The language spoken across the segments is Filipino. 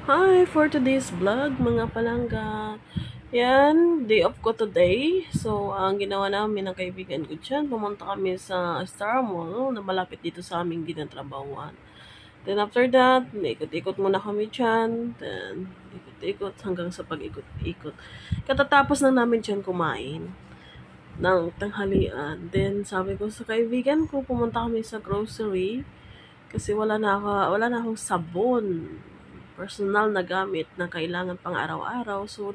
Hi for today's vlog, mga palangga. Yan, day off ko today. So, ang ginawa namin ng kaibigan ko dyan, pumunta kami sa Star Mall na malapit dito sa aming ginatrabahuan. Then after that, ikot-ikot muna kami dyan. Then, ikot-ikot hanggang sa pag-ikot-ikot. Katatapos na namin dyan kumain ng tanghalian. Then, sabi ko sa kaibigan ko, pumunta kami sa grocery kasi wala na akong sabon, personal na gamit na kailangan pang araw-araw. So,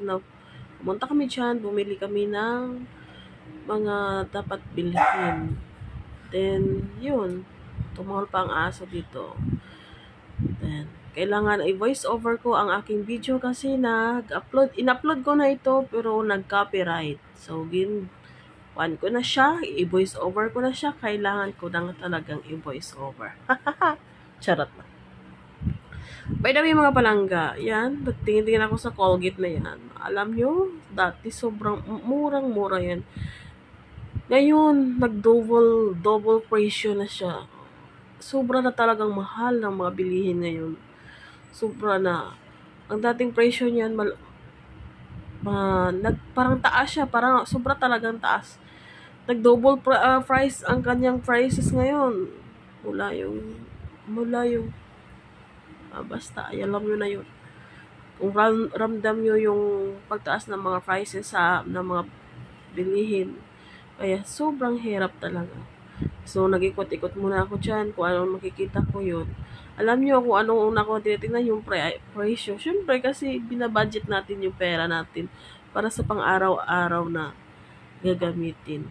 pumunta kami dyan, bumili kami ng mga dapat bilhin. Then, yun, tumahol pa ang aso dito. Then, kailangan i-voice over ko ang aking video kasi in-upload ko na ito pero nag-copyright. So, one ko na siya, i-voice over ko na siya, kailangan ko na talagang i-voice over. Charot na. By the way, mga palangga, yan, nagtingin-tingin ako sa Colgate na yan. Alam nyo, dati sobrang murang-mura yan. Ngayon, double presyo na siya. Sobra na talagang mahal ng mga bilihin ngayon. Sobra na. Ang dating presyo niyan, parang taas siya, parang sobra talagang taas. Nag-double price ang kanyang prices ngayon. Mula yung basta, alam nyo na yun. Kung ramdam nyo yung pagtaas ng mga prices ng mga bilihin, kaya sobrang hirap talaga. So, nag-ikot-ikot muna ako dyan kung anong makikita ko yun. Alam nyo kung anong una ko tinitingnan yung presyo. Siyempre kasi binabudget natin yung pera natin para sa pang-araw-araw na gagamitin.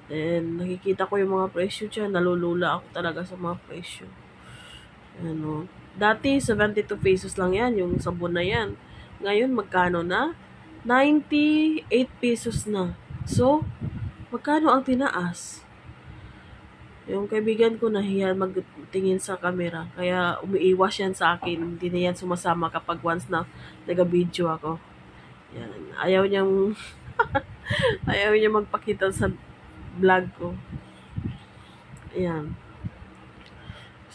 Then, nakikita ko yung mga presyo dyan. Nalulula ako talaga sa mga presyo. Ano, dati 72 pesos lang yan, yung sabon na yan. Ngayon, magkano na? 98 pesos na. So, magkano ang tinaas? Yung kaibigan ko nahiya magtingin sa camera, kaya umiiwas yan sa akin. Hindi na yan sumasama kapag once na nag-video ako. Yan. Ayaw niyang magpakita sa vlog ko. Yan.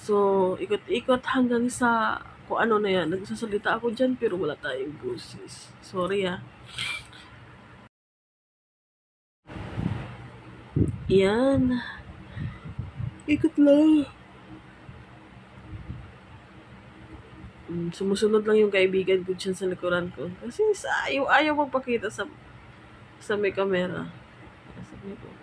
So, ikot-ikot hanggang sa kung ano na yan. Nagsasalita ako dyan pero wala tayong boses. Sorry ah. Yan. Ikot lang. Sumusunod lang yung kaibigan ko dyan sa likuran ko. Kasi ayaw magpakita sa may camera. Sabi ko,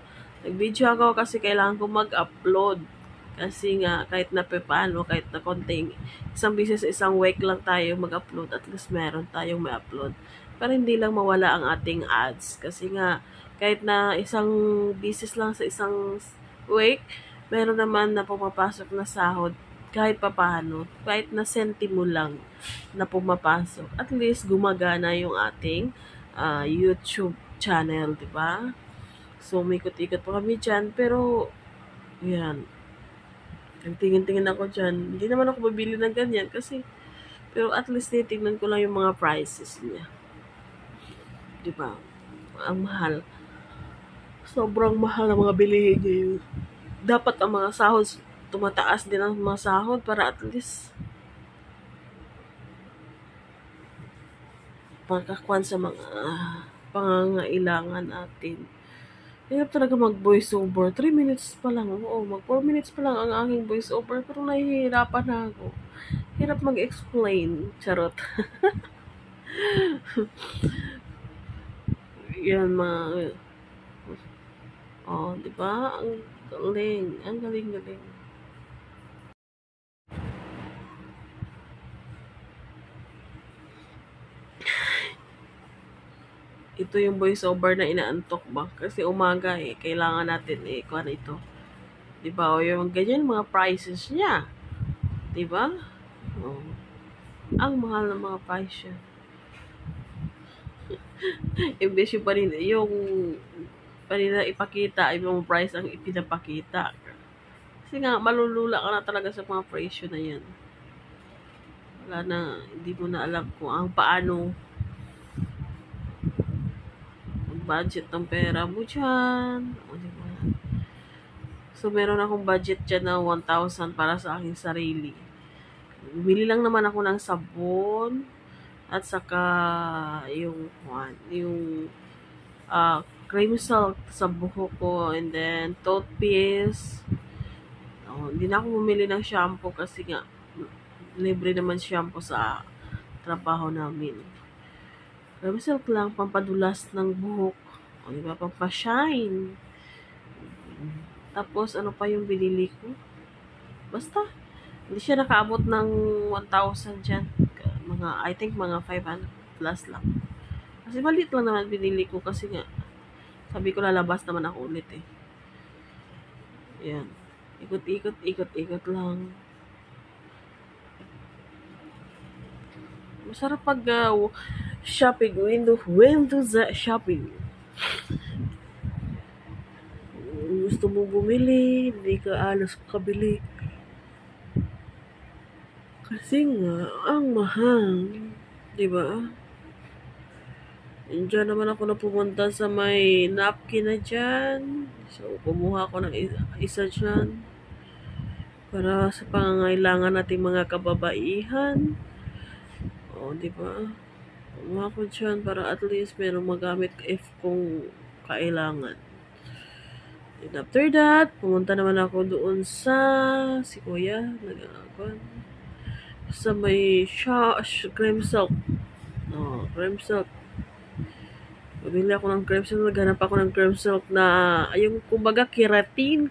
nag-video ako kasi kailangan ko mag-upload. Kasi nga, kahit na paano, kahit na konting, isang beses, isang week lang tayo mag-upload, at least meron tayong ma-upload. Pero hindi lang mawala ang ating ads. Kasi nga, kahit na isang beses lang sa isang week, meron naman na pumapasok na sahod kahit papaano, kahit na sentimo lang na pumapasok. At least, gumagana yung ating YouTube channel, di ba? So, may ikot-ikot pa kami dyan, pero, yan, nagtingin-tingin ako dyan. Hindi naman ako bibili ng ganyan kasi, pero at least titignan ko lang yung mga prices niya. Diba? Ang mahal. Sobrang mahal ng mga bilihin niya yun. Dapat ang mga sahod, tumataas din ang mga sahod para at least pagkakuan sa mga pangangailangan natin. Hirap talaga mag-voice over. 3 minutes pa lang. Oo, mag 4 minutes pa lang ang aking voice over. Pero nahihirapan na ako. Hirap mag-explain. Charot. Yan mga... Oh, di ba? Ang galing. Ang galing-galing. Ito yung voice over na inaantok ba? Kasi umaga kailangan natin kuha na ito. Diba? O yung ganyan mga prices niya. Diba? Oh. Ang mahal ng mga price niya. Imbes yung panila ipakita, ibang price ang ipinapakita. Kasi nga, malulula ka na talaga sa mga presyo na yan. Wala na, hindi mo na alam kung paano budget ng pera mo dyan. O, diba? So, meron akong budget dyan na 1,000 para sa aking sarili. Bumili lang naman ako ng sabon at saka yung cream salt sa buhok ko, and then toothpaste. Hindi na ako bumili ng shampoo kasi nga libre naman shampoo sa trabaho namin. Cream salt lang, pampadulas ng buhok. Diba? Pampashine. Tapos, ano pa yung binili ko? Basta, hindi siya nakaabot ng 1,000 dyan. I think mga 500 plus lang. Kasi maliit lang naman binili ko kasi nga, sabi ko lalabas naman ako ulit eh. Yan. Ikot-ikot lang. Masarap pag shopping. Window sa shopping. Gusto mo bumili, hindi ka alas kabili. Kasi nga, ang mahal. Diba? Diyan naman ako na pumunta sa may napkin na dyan. So, kumuha ko ng isa dyan. Para sa pangangailangan nating mga kababaihan. Diba? Kumuha ko dyan para at least meron magamit if kung kailangan. And after that, pumunta naman ako doon sa si Kuya. Sa may cream silk. Cream silk. Pabili ako ng cream silk. Naghanap ako ng cream silk na, yung kumbaga keratin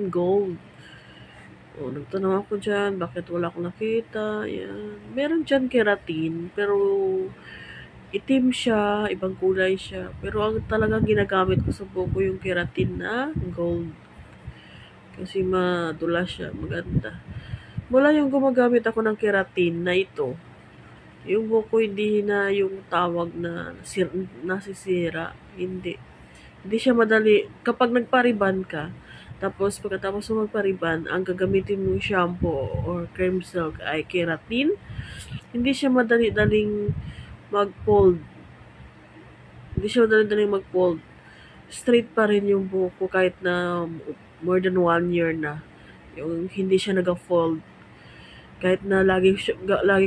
gold. Nagtanong ako dyan, bakit wala akong nakita. Yan. Meron dyan keratin, pero itim siya, ibang kulay siya. Pero ang talagang ginagamit ko sa buko yung keratin na gold. Kasi madula siya, maganda. Mula yung gumagamit ako ng keratin na ito, yung buko hindi na yung tawag na nasisira. Hindi siya madali. Kapag nagpariban ka, tapos pagkatapos mo magpariban, ang gagamitin mong shampoo or cream silk ay keratin, hindi siya madali-daling mag-fold. Straight pa rin yung buko kahit na more than 1 year na. Yung hindi siya nag-fold. Kahit na lagi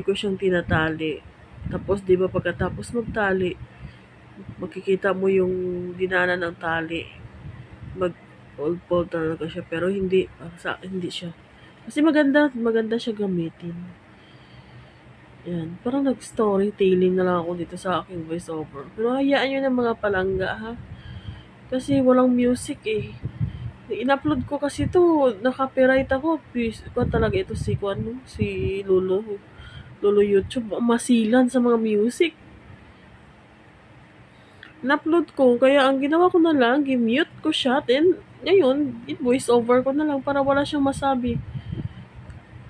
ko siyang tinatali. Tapos, di ba, pagkatapos magtali, makikita mo yung dinanan ng tali. Mag-fold talaga siya. Pero hindi siya. Kasi maganda siya gamitin. Yan. Parang nag-storytelling na lang ako dito sa aking voiceover. Pero hayaan nyo ng mga palangga, ha? Kasi walang music eh. In-upload ko kasi ito, naka-copyright ako. Talaga ito si Lolo YouTube. Masilan sa mga music. In-upload ko, kaya ang ginawa ko na lang, i-mute ko siya, then ngayon, i-voice over ko na lang para wala siyang masabi.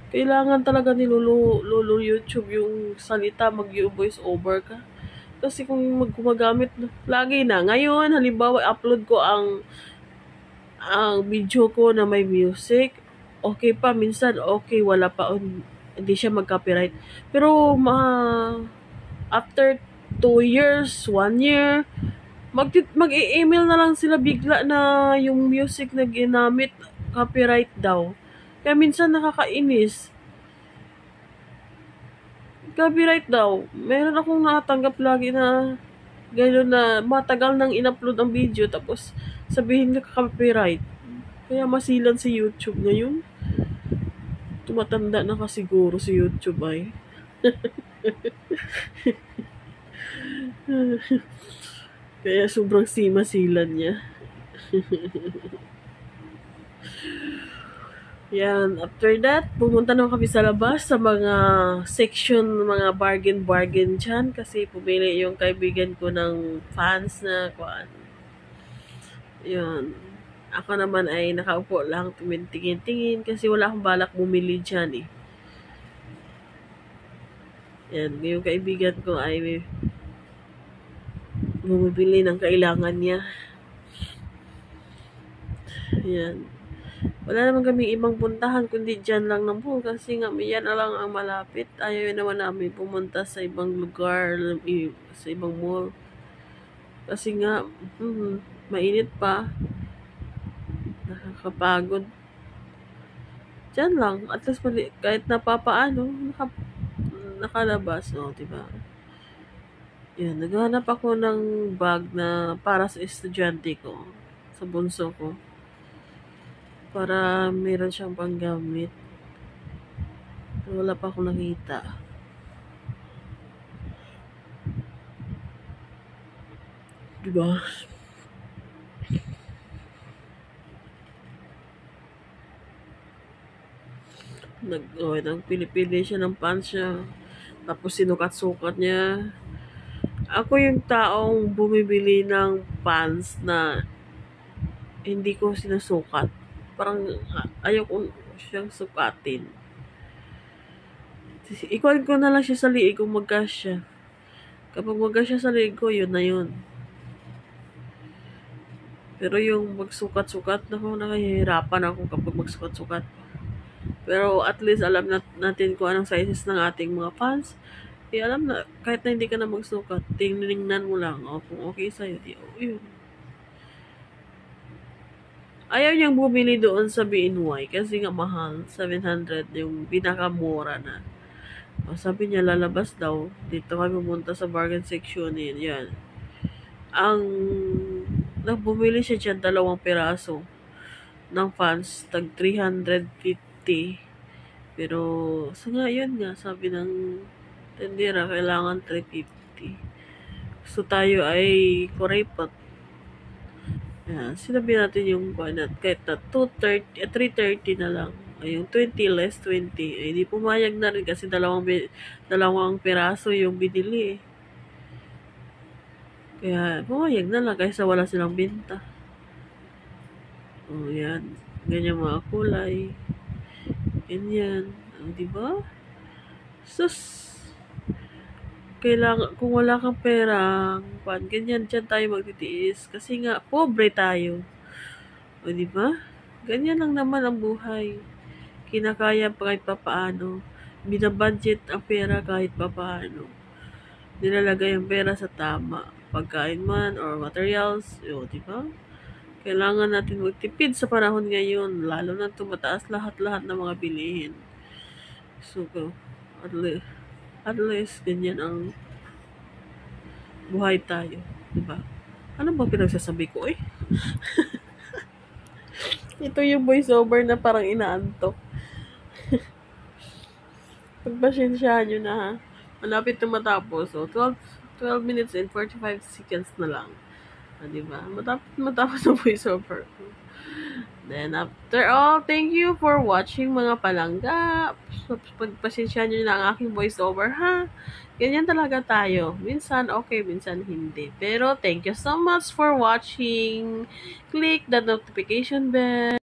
Kailangan talaga ni Lolo YouTube yung salita, mag-voice over ka. Kasi kung gumagamit lagi na. Ngayon, halimbawa, upload ko ang video ko na may music. Okay pa, minsan okay, wala pa, hindi siya mag-copyright. Pero after 2 years, 1 year, mag-e-email na lang sila bigla na yung music na ginamit, copyright daw. Kaya minsan nakakainis. Copyright daw. Meron akong natanggap lagi na gano'n na matagal nang in-upload ang video tapos sabihin na copyright. Kaya masilan si YouTube ngayon. Tumatanda na kasiguro si YouTube ay. Kaya sobrang masilan niya. Yan. After that, pumunta naman kami sa labas sa mga section, mga bargain dyan. Kasi pumili yung kaibigan ko ng fans na kuan. Yan. Ako naman ay nakaupo lang, tingin-tingin kasi wala akong balak bumili dyan eh. Yan. Yung kaibigan ko ay bumibili ng kailangan niya. Yan. Wala naman kami ibang puntahan kundi dyan lang ng pool kasi nga yan na lang ang malapit. Ayaw naman namin pumunta sa ibang lugar, sa ibang mall. Kasi nga, mainit pa. Nakakapagod. Diyan lang, at least kahit napapaano, nakalabas, oh, 'di ba? Yan, naghahanap ako ng bag na para sa estudyante ko, sa bunso ko, para meron siyang panggamit. Wala pa akong nakita. 'Di ba? Nagpili-pili siya ng pants niya. Tapos sinukat-sukat niya. Ako yung taong bumibili ng pants na hindi ko sinusukat. Parang ayaw ko siyang sukatin. Ikuhan ko na lang siya sa liig kung magkasya. Kapag magkasya sa liig ko, yun na yun. Pero yung magsukat-sukat, nakahihirapan ako kapag magsukat-sukat. Pero at least alam natin kung anong sizes ng ating mga pants. Alam na, kahit na hindi ka na magsukat, tingnan mo lang, kung okay sa'yo, yun. Ayaw niyang bumili doon sa BNY kasi nga mahal, 700 yung pinakamura na. Sabi niya lalabas daw, dito kami pumunta sa bargain section, yan. Ang bumili siya dyan 2 piraso ng pants, tag 350. Pero, yun nga, sabi ng tendera, kailangan 350. So, tayo ay kuripot. Yan, sinabi natin yung kahit na 230, 330 na lang. Ay, yung 20 less 20. Ay, di pumayag na rin kasi dalawang piraso yung binili eh. Kaya, pumayag na lang kaysa wala silang binta. Yan. Ganyan mga kulay. Ganyan. Diba? Sus! Kailangan, kung wala kang pera, ganyan dyan tayo magtitiis. Kasi nga, pobre tayo. Diba? Ganyan lang naman ang buhay. Kinakaya pa kahit papaano. Binabudget ang pera kahit papaano. Nilalagay ang pera sa tama. Pagkain man or materials. Diba? Kailangan natin magtipid sa panahon ngayon. Lalo na tumataas lahat-lahat ng mga bilihin. So, at least, ganyan ang buhay tayo. Diba? Ano ba pinagsasabi ko eh? Ito yung voiceover na parang inaantok. Pagpasensyahan nyo na ha. Malapit na matapos. So, 12 minutes and 45 seconds na lang. Diba? Matapos ang voiceover. Then, after all, thank you for watching mga palangga. So, pagpasensyahan nyo na ang aking voiceover ha. Ganyan talaga tayo. Minsan okay, minsan hindi. Pero, thank you so much for watching. Click the notification bell.